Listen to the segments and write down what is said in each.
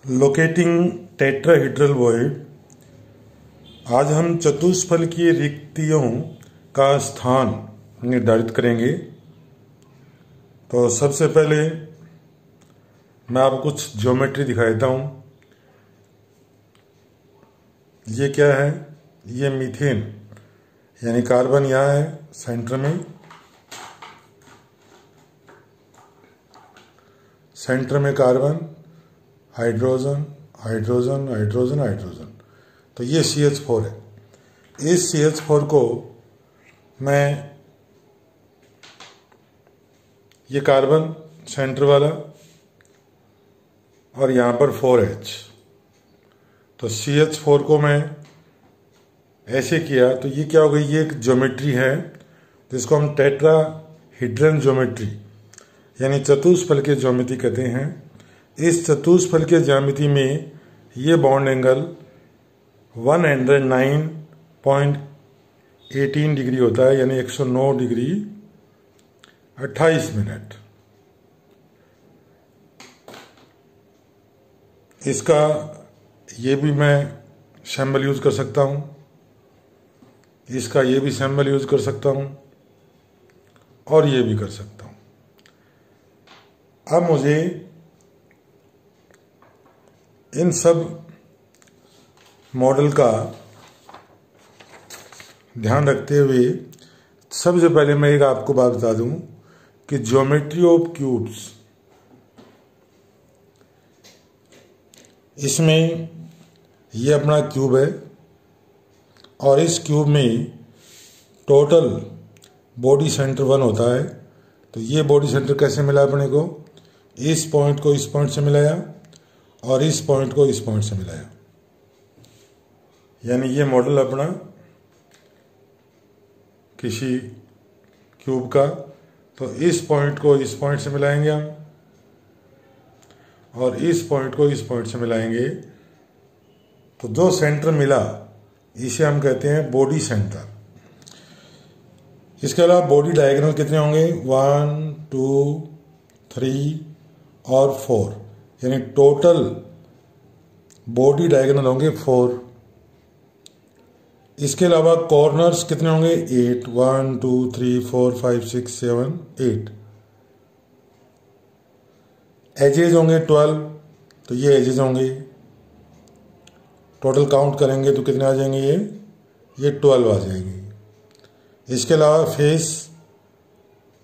Locating tetrahedral void. आज हम चतुष्फल की रिक्तियों का स्थान निर्धारित करेंगे। तो सबसे पहले मैं आपको कुछ ज्योमेट्री दिखा देता हूं। ये क्या है? ये मीथेन यानी कार्बन यहाँ है सेंटर में, carbon, hydrogen hydrogen hydrogen hydrogen. तो ये CH4 है। इस CH4 को मैं, ये कार्बन सेंटर वाला और यहाँ पर 4H, तो CH4 को मैं ऐसे किया तो ये क्या हो गई? ये एक ज्योमेट्री है जिसको हम टेट्राहेड्रल ज्योमेट्री यानी चतुष्फल के ज्योमेट्री कहते हैं। इस चतुष्फल के ज्यामिति में ये बॉन्ड एंगल 109.18 डिग्री होता है, यानी 109 डिग्री 28 मिनट। इसका ये भी मैं सिंबल यूज कर सकता हूँ, इसका ये भी सिंबल यूज कर सकता हूँ और ये भी कर सकता हूँ। अब मुझे इन सब मॉडल का ध्यान रखते हुए सबसे पहले मैं एक आपको बात बता दूं कि ज्योमेट्री ऑफ क्यूब्स, इसमें ये अपना क्यूब है और इस क्यूब में टोटल बॉडी सेंटर 1 होता है। तो ये बॉडी सेंटर कैसे मिला अपने को? इस पॉइंट को इस पॉइंट से मिलाया और इस पॉइंट को इस पॉइंट से मिलाया, यानी ये मॉडल अपना किसी क्यूब का। तो इस पॉइंट को इस पॉइंट से मिलाएंगे हम और इस पॉइंट को इस पॉइंट से मिलाएंगे, तो जो सेंटर मिला इसे हम कहते हैं बॉडी सेंटर। इसके अलावा बॉडी डायगोनल कितने होंगे? 1 2 3 और 4, यानी टोटल बॉडी डायगोनल होंगे 4। इसके अलावा कॉर्नर्स कितने होंगे? 8, 1 2 3 4 5 6 7 8। एजेज होंगे 12, तो ये एजेज होंगे। टोटल काउंट करेंगे तो कितने आ जाएंगे? ये 12 आ जाएंगे। इसके अलावा फेस,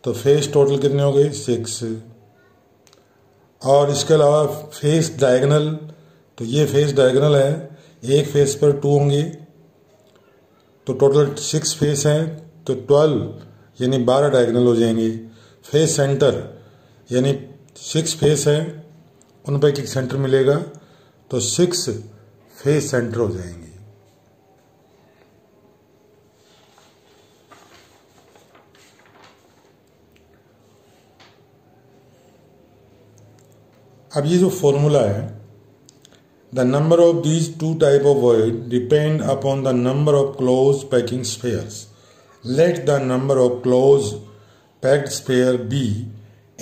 तो फेस टोटल कितने हो गए? 6। और इसके अलावा फेस डायगोनल, तो ये फेस डायगोनल है, एक फेस पर 2 होंगे, तो टोटल 6 फेस हैं, तो 12 यानी 12 डायगोनल हो जाएंगे। फेस सेंटर यानी 6 फेस हैं, उन पर एक सेंटर मिलेगा, तो 6 फेस सेंटर हो जाएंगे। अब ये जो फॉर्मूला है, the number of these 2 type of void depend upon the number of close packing spheres. Let the number of close packed sphere be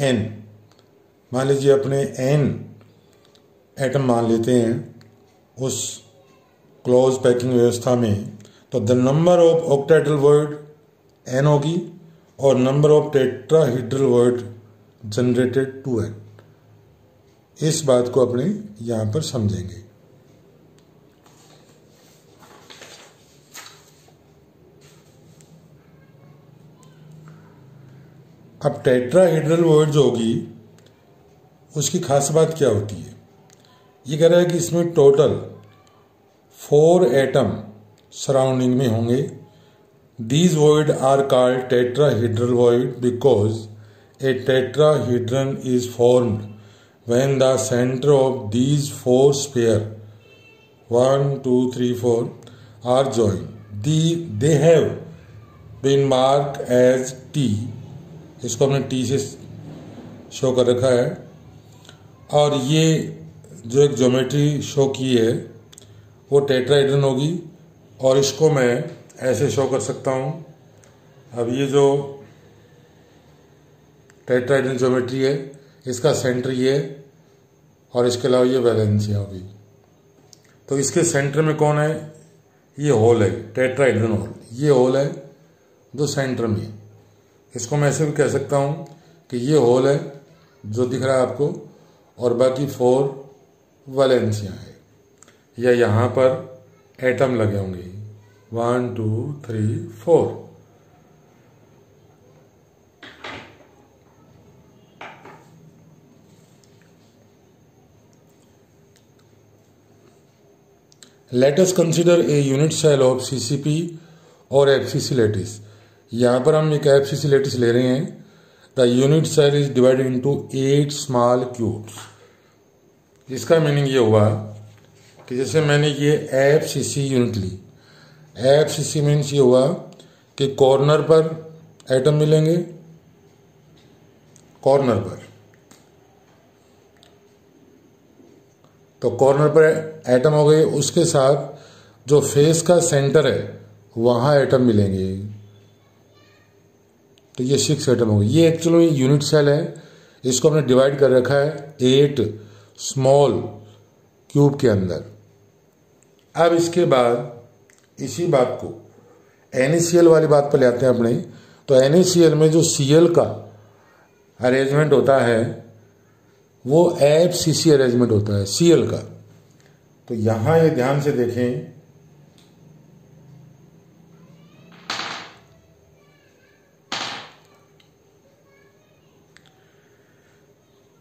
n। मान लीजिए अपने n एटम मान लेते हैं उस क्लोज पैकिंग व्यवस्था में, तो the number of octahedral void n होगी और number of tetrahedral void generated 2n। इस बात को अपने यहां पर समझेंगे। अब टेट्राहेड्रल वॉइड जो होगी उसकी खास बात क्या होती है? ये कह रहा है कि इसमें टोटल 4 एटम सराउंडिंग में होंगे। These void are called tetrahedral void because a tetrahedron is formed when the center of these 4 sphere 1 2 3 4 are joined. They have been marked as T। इसको हमने T से शो कर रखा है। और ये जो एक ज्योमेट्री शो की है वो टेट्राहेड्रन होगी और इसको मैं ऐसे शो कर सकता हूँ। अब ये जो टेट्राहेड्रल ज्योमेट्री है इसका सेंटर ये है और इसके अलावा ये वैलेंसिया होगी। तो इसके सेंटर में कौन है? ये होल है, टेट्राहेड्रल होल। ये होल है जो सेंटर में है। इसको मैं ऐसे भी कह सकता हूँ कि ये होल है जो दिख रहा है आपको, और बाकी 4 वैलेंसिया है, या यहाँ पर एटम लगे होंगे 1 2 3 4। Let us consider a unit cell of CCP और FCC lattice। यहाँ पर हम एक FCC lattice ले रहे हैं। The unit cell is divided into 8 small cubes। इसका मीनिंग ये हुआ कि जैसे मैंने ये FCC यूनिट ली, FCC मीन्स ये हुआ कि कॉर्नर पर एटम मिलेंगे, कॉर्नर पर, तो कॉर्नर पर एटम हो गए, उसके साथ जो फेस का सेंटर है वहां एटम मिलेंगे, तो ये 6 एटम हो गए। ये एक्चुअली यूनिट सेल है, इसको हमने डिवाइड कर रखा है 8 स्मॉल क्यूब के अंदर। अब इसके बाद इसी बात को NaCl वाली बात पर ले आते हैं अपने। तो NaCl में जो Cl का अरेंजमेंट होता है वो FCC अरेंजमेंट होता है Cl का। तो यहां ये ध्यान से देखें,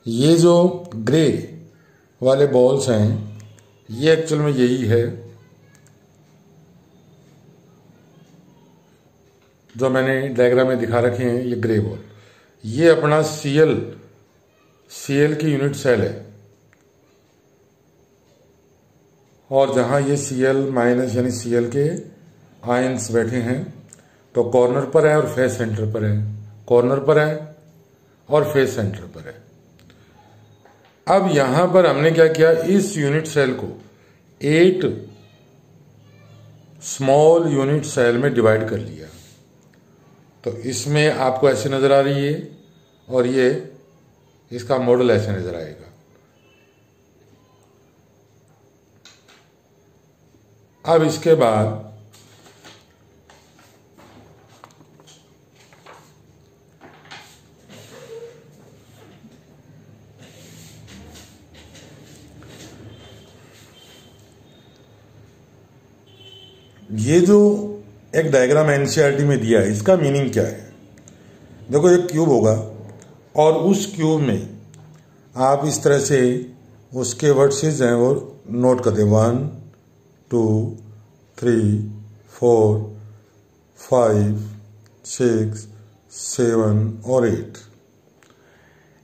ये जो ग्रे वाले बॉल्स हैं ये एक्चुअल में यही है जो मैंने डायग्राम में दिखा रखे हैं। ये ग्रे बॉल, ये अपना Cl की यूनिट सेल है, और जहां ये Cl माइनस यानी Cl के आयंस बैठे हैं, तो कॉर्नर पर है और फेस सेंटर पर है, कॉर्नर पर है और फेस सेंटर पर है। अब यहां पर हमने क्या किया, इस यूनिट सेल को 8 स्मॉल यूनिट सेल में डिवाइड कर लिया। तो इसमें आपको ऐसे नजर आ रही है, और ये इसका मॉडल ऐसे नजर आएगा। अब इसके बाद ये जो एक डायग्राम एनसीईआरटी में दिया है, इसका मीनिंग क्या है? देखो, एक क्यूब होगा और उस क्यूब में आप इस तरह से उसके वर्ड्स हैं वो नोट कर दें, 1 2 3 4 5 6 7 और 8।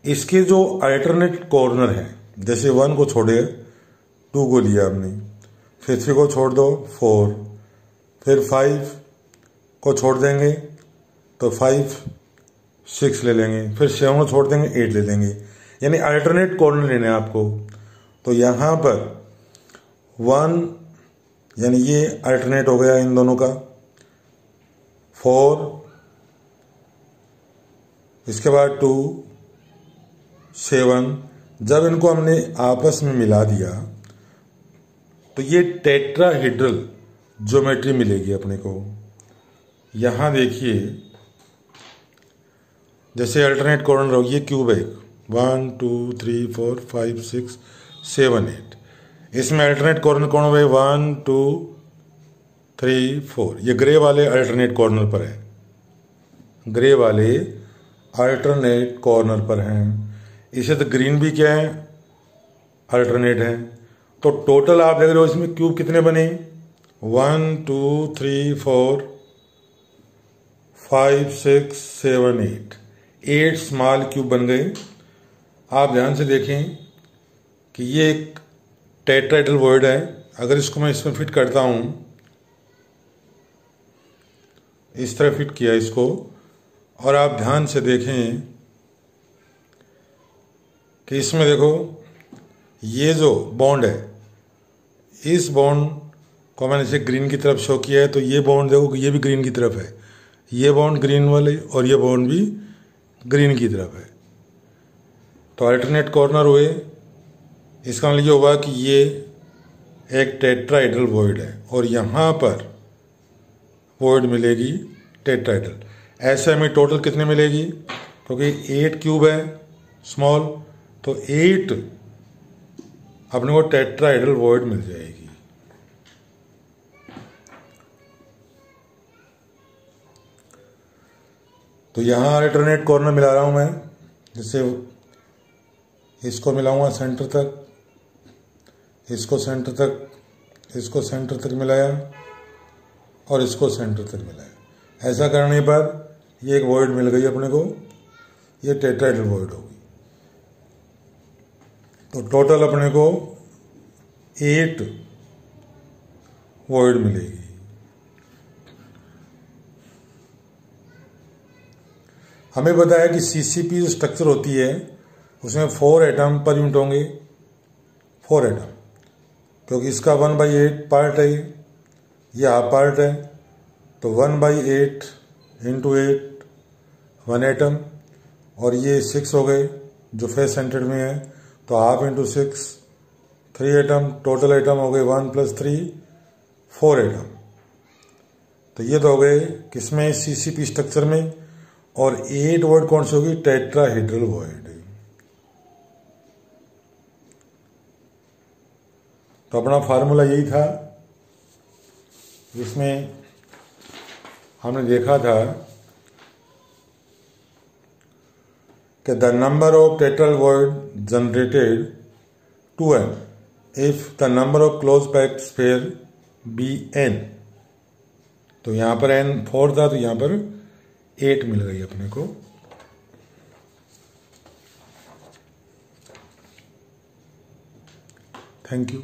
इसके जो अल्टरनेट कॉर्नर हैं, जैसे 1 को छोड़े 2 को लिया हमने, फिर 3 को छोड़ दो 4, फिर 5 को छोड़ देंगे तो 5 6 ले लेंगे, फिर 7 को छोड़ देंगे 8 ले लेंगे, यानी अल्टरनेट कॉर्नर लेने हैं आपको। तो यहां पर 1 यानी ये अल्टरनेट हो गया इन दोनों का, 4, इसके बाद 2 7। जब इनको हमने आपस में मिला दिया तो ये टेट्राहेड्रल ज्योमेट्री मिलेगी अपने को। यहां देखिए, जैसे अल्टरनेट कॉर्नर हो, ये क्यूब है 1 2 3 4 5 6 7 8। इसमें अल्टरनेट कॉर्नर कौन हो, 1 2 3 4। ये ग्रे वाले अल्टरनेट कॉर्नर पर है, ग्रे वाले अल्टरनेट कॉर्नर पर हैं। इसे तो ग्रीन भी क्या है, अल्टरनेट है। तो टोटल आप देख रहे हो इसमें क्यूब कितने बने, 1 2 3 4 5 6 7 8 स्मॉल क्यूब बन गए। आप ध्यान से देखें कि ये एक टेट्राहेड्रल वॉइड है। अगर इसको मैं इसमें फिट करता हूं, इस तरह फिट किया इसको, और आप ध्यान से देखें कि इसमें देखो ये जो बॉन्ड है, इस बॉन्ड को मैंने इसे ग्रीन की तरफ शो किया है, तो ये बॉन्ड देखो कि ये भी ग्रीन की तरफ है, ये बॉन्ड ग्रीन वाले और ये बॉन्ड भी ग्रीन की तरफ है। तो अल्टरनेट कॉर्नर हुए इसका मतलब ये होगा कि ये एक टेट्राहेड्रल वॉइड है और यहाँ पर वॉइड मिलेगी टेट्राहेड्रल। ऐसे हमें टोटल कितने मिलेगी, क्योंकि 8 क्यूब है स्मॉल, तो 8 अपने को टेट्राहेड्रल वॉइड मिल जाएगी। तो यहाँ अल्टरनेट कॉर्नर मिला रहा हूँ मैं, जिससे इसको मिलाऊंगा सेंटर तक, इसको सेंटर तक, इसको सेंटर तक मिलाया और इसको सेंटर तक मिलाया। ऐसा करने पर ये एक वॉइड मिल गई अपने को, ये टेट्राहेड्रल वॉइड होगी। तो टोटल अपने को 8 वॉइड मिलेगी। हमें बताया कि सीसीपी जो स्ट्रक्चर होती है उसमें 4 एटम पर यूनिट होंगे, 4 एटम, क्योंकि इसका 1/8 पार्ट है, ये हाफ पार्ट है, तो 1/8 इंटू 8 1 एटम, और ये 6 हो गए जो फेस सेंटर्ड में है, तो half into 6 3 atom, total atom हो गए 1 + 3 4 एटम। तो ये तो हो गए किसमें, सीसीपी स्ट्रक्चर में। और 8 वॉइड कौन सी होगी, टेट्राहेड्रल वॉइड। तो अपना फार्मूला यही था, जिसमें हमने देखा था कि the number of tetrahedral void generated 2n if the number of close packed sphere be n। तो यहां पर n 4 था, तो यहां पर 8 मिल गई अपने को। Thank you.